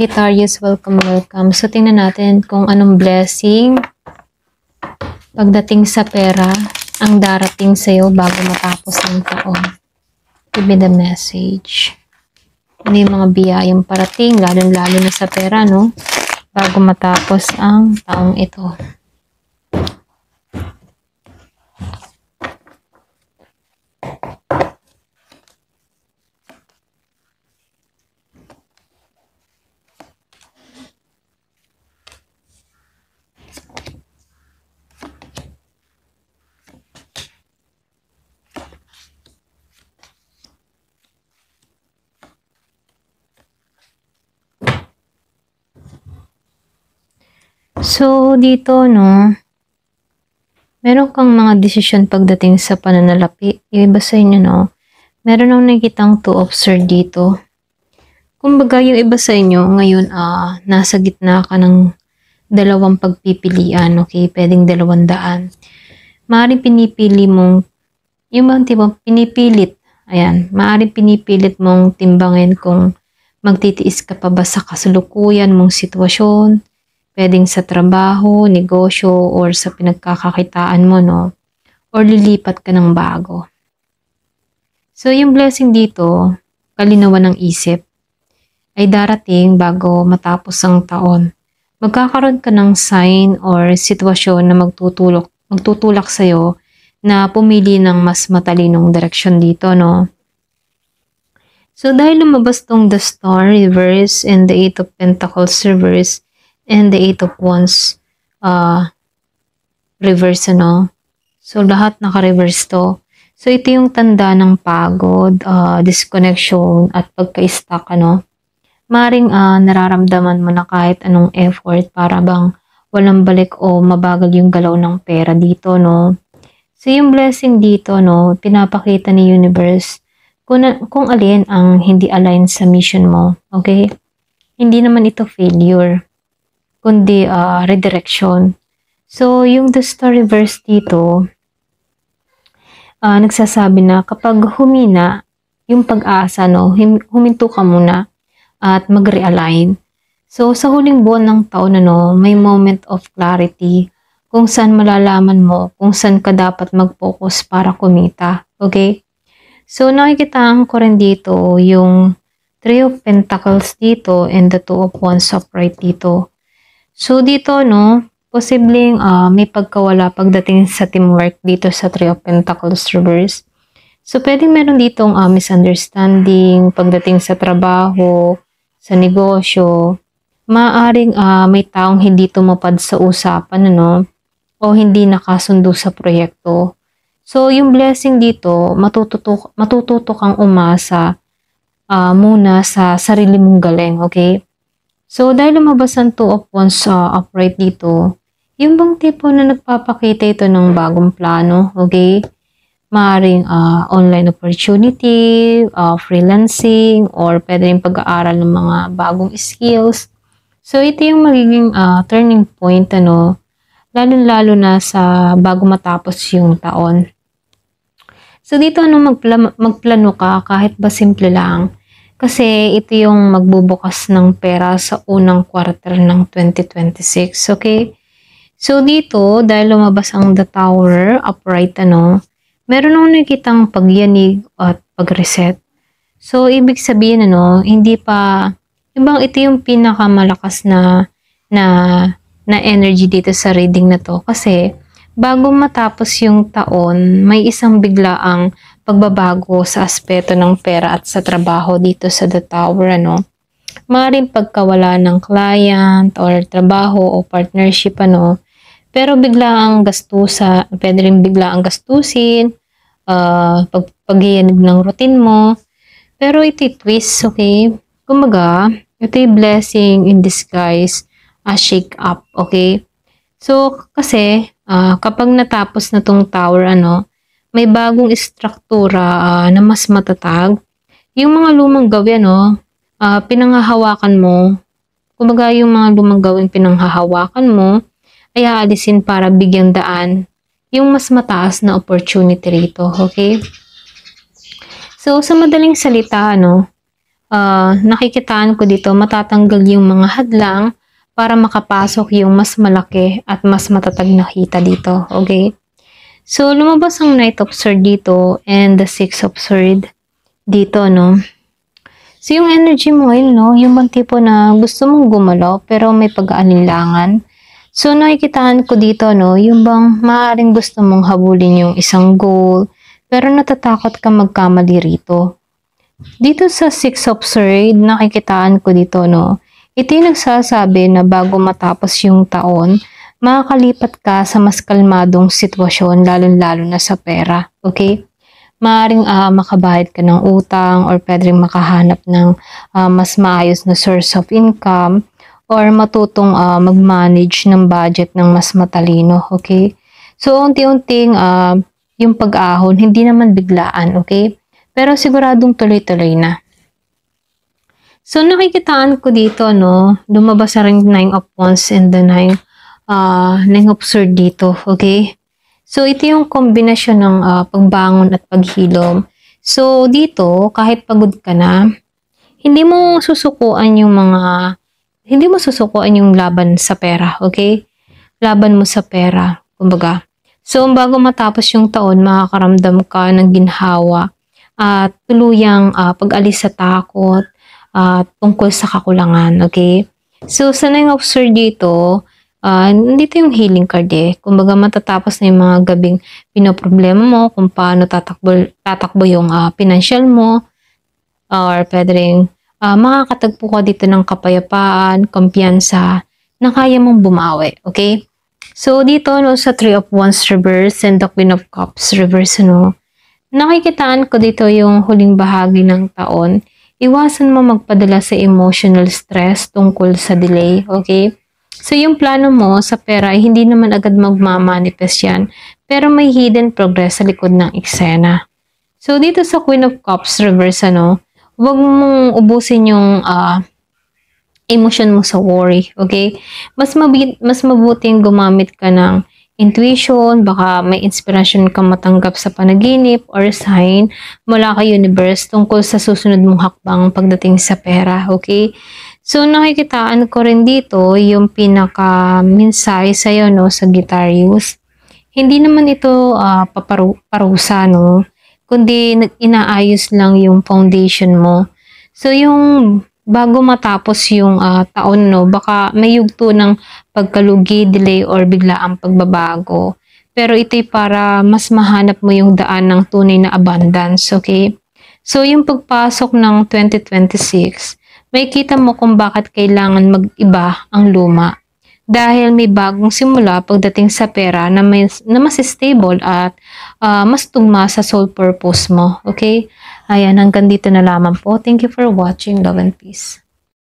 Sagittarius, welcome, welcome. So, tingnan natin kung anong blessing pagdating sa pera ang darating sa'yo bago matapos ang taon. Give me the message. Ano yung mga biyayang parating, lalo-lalo na sa pera, no? Bago matapos ang taong ito. So, dito, no, meron kang mga desisyon pagdating sa pananalapi. Yung iba sa inyo, no, meron akong nakikitang to observe dito. Kumbaga, yung iba sa inyo, ngayon, nasa gitna ka ng dalawang pagpipilian, okay? Pwedeng 200. Maaaring pinipili mong, yung bang tipo, pinipilit, ayan, maaaring pinipilit mong timbangin kung magtitiis ka pa ba sa kasalukuyan mong sitwasyon, pwedeng sa trabaho, negosyo, or sa pinagkakakitaan mo, no? Or lilipat ka ng bago. So, yung blessing dito, kalinawan ng isip, ay darating bago matapos ang taon. Magkakaroon ka ng sign or sitwasyon na magtutulak sa'yo na pumili ng mas matalinong direksyon dito, no? So, dahil lumabas tong the Star reverse and the Eight of Pentacles reverse, and the Eight of Wands reverse, ano? So, lahat naka-reverse to. So, ito yung tanda ng pagod, disconnection, at pagka-stuck, ano? Maring nararamdaman mo na kahit anong effort para bang walang balik o mabagal yung galaw ng pera dito, no? So, yung blessing dito, no, pinapakita ni Universe kung alin ang hindi align sa mission mo, okay? Hindi naman ito failure, kundi redirection. So, yung the Star reverse dito, nagsasabi na kapag humina yung pag-asa, no, huminto ka muna at mag-realign. So, sa huling buwan ng taon, ano, may moment of clarity kung saan malalaman mo kung saan ka dapat mag-focus para kumita. Okay? So, nakikita ko rin dito yung Three of Pentacles dito and the Two of Wands upright dito. So, dito, no, posibleng may pagkawala pagdating sa teamwork dito sa Three of Pentacles reverse. So, pwedeng meron ditong misunderstanding pagdating sa trabaho, sa negosyo. Maaring may taong hindi tumupad sa usapan, ano, o hindi nakasundo sa proyekto. So, yung blessing dito, matututo kang umasa muna sa sarili mong galing, okay? So, dahil lumabas ang Two of Wands upright dito, yung bang tipo na nagpapakita ito ng bagong plano, okay? Maaring online opportunity, freelancing, or pwede rin pag-aaral ng mga bagong skills. So, ito yung magiging turning point, ano, lalo-lalo na sa bago matapos yung taon. So, dito, ano, magplano ka kahit ba simple lang. Kasi ito yung magbubukas ng pera sa unang quarter ng 2026, okay? So, dito, dahil lumabas ang the Tower upright, ano, meron akong nakikitang pagyanig at pag-reset. So, ibig sabihin, ano, hindi pa, ito yung pinakamalakas na energy dito sa reading na to. Kasi, bago matapos yung taon, may isang biglaang pagbabago sa aspeto ng pera at sa trabaho dito sa the Tower, ano. Maaaring pagkawala ng client or trabaho o partnership, ano. Pero biglaang gastusa, pwede rin biglaang gastusin, pagyanig ng routine mo. Pero ito twist, okay? Kumbaga, ito yung blessing in disguise, shake up, okay? So, kasi, kapag natapos na tong tower, ano, may bagong istruktura na mas matatag. Yung mga lumang gawin, no, pinanghahawakan mo. Kumbaga, yung mga lumang gawin pinanghahawakan mo, ay aalisin para bigyang daan yung mas mataas na opportunity rito, okay? So, sa madaling salita, ano, nakikitaan ko dito matatanggal yung mga hadlang para makapasok yung mas malaki at mas matatag na kita dito. Okay? So, lumabas ang Knight of Swords dito and the Six of Swords dito, no? So, yung energy mo ngayon, no? Yung bang tipo na gusto mong gumalaw pero may pag-aalinlangan. So, nakikitaan ko dito, no? Yung bang maaaring gusto mong habulin yung isang goal pero natatakot ka magkamali rito. Dito sa Six of Swords, nakikitaan ko dito, no? Ito yung nagsasabi na bago matapos yung taon, makakalipat ka sa mas kalmadong sitwasyon, lalo-lalo na sa pera. Okay? Maaring makabahid ka ng utang or pwedeng makahanap ng mas maayos na source of income or matutong mag-manage ng budget ng mas matalino. Okay? So, unti-unting yung pag-ahon, hindi naman biglaan. Okay? Pero siguradong tuloy-tuloy na. So, nakikitaan ko dito, no, lumabas na rin 9 of Wands and the 9 of Swords dito, okay? So, ito yung kombinasyon ng pagbangon at paghilom. So, dito, kahit pagod ka na, hindi mo susukuan yung laban sa pera, okay? Laban mo sa pera, kumbaga. So, bago matapos yung taon, makakaramdam ka ng ginhawa at tuluyang pag-alis sa takot, tungkol sa kakulangan, okay? So, sa Nine of Swords dito, nandito yung healing card eh. Kumbaga, matatapos na yung mga gabing pinoproblema mo, kung paano tatakbo yung financial mo, or pwede rin, makakatagpo ka dito ng kapayapaan, kumpiyansa, na kaya mong bumawi, okay? So, dito, no, sa Three of Wands reverse and the Queen of Cups reverse, no, nakikitaan ko dito yung huling bahagi ng taon. Iwasan mo magpadala sa emotional stress tungkol sa delay, okay? So, yung plano mo sa pera ay hindi naman agad magmamanifest yan, pero may hidden progress sa likod ng eksena. So, dito sa Queen of Cups reverse, huwag mong ubusin yung emotion mo sa worry, okay? Mas mabuting gumamit ka ng intuition, baka may inspiration kang matanggap sa panaginip or sign mula kay universe tungkol sa susunod mong hakbang pagdating sa pera, okay? So, nakikitaan ko rin dito yung pinaka-minsay sa'yo, no, sa Sagittarius. Hindi naman ito parusa, no? Kundi inaayos lang yung foundation mo. So, yung bago matapos yung taon, no, baka may yugto ng pagkalugi, delay, or biglaang pagbabago. Pero ito'y para mas mahanap mo yung daan ng tunay na abundance, okay? So, yung pagpasok ng 2026, may kita mo kung bakit kailangan mag-iba ang luma. Dahil may bagong simula pagdating sa pera na mas stable at mas tugma sa soul purpose mo, okay? Ayan, hanggang dito na lamang po. Thank you for watching. Love and peace.